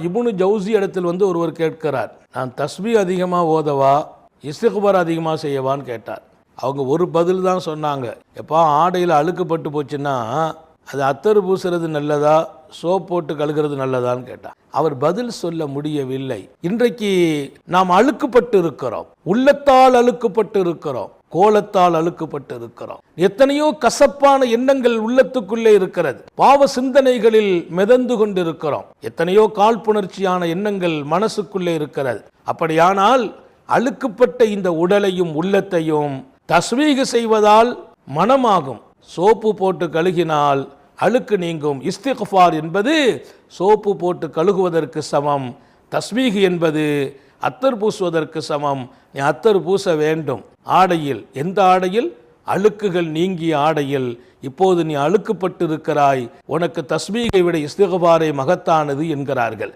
இப்னு ஜவுசி இடத்தில் ஒருவர் கேட்கிறார், நான் தஸ்பீ அதிகமாக ஓதவா இஸ்திக்பார் அதிகமாக செய்யவான்னு கேட்டார். அவங்க ஒரு பதில் தான் சொன்னாங்க, எப்போ ஆடையில் அழுக்குப்பட்டு போச்சுன்னா அது அத்தர் பூசுறது நல்லதா சோப் போட்டு கழுகிறது நல்லதான்னு கேட்டார். அவர் பதில் சொல்ல முடியவில்லை. இன்றைக்கு நாம் அழுக்குப்பட்டு இருக்கிறோம், உள்ளத்தால் அழுக்குப்பட்டு இருக்கிறோம், கோலத்தால் அழுக்குப்பட்டு இருக்கிறோம். எத்தனையோ கசப்பான எண்ணங்கள் உள்ளத்துக்குள்ளே இருக்கிறது, பாவ சிந்தனைகளில் மிதந்து கொண்டிருக்கிறோம், எத்தனையோ காழ்ப்புணர்ச்சியான எண்ணங்கள் மனசுக்குள்ளே இருக்கிறது. அப்படியானால் அழுக்குப்பட்ட இந்த உடலையும் உள்ளத்தையும் தஸ்பீஹ் செய்வதால் மனமாகும். சோப்பு போட்டு கழுகினால் அழுக்கு நீங்கும். இஸ்திக்ஃபார் என்பது சோப்பு போட்டு கழுகுவதற்கு சமம். தஸ்பீஹ் என்பது அத்தர் பூசுவதற்கு சமம். நீ அத்தர் பூச வேண்டும் ஆடையில். எந்த ஆடையில்? அழுக்குகள் நீங்கிய ஆடையில். இப்போது நீ அழுக்குப்பட்டு இருக்கிறாய், உனக்கு தஸ்பீகை விட இஸ்திக்ஃபாரே மகத்தானது என்கிறார்கள்.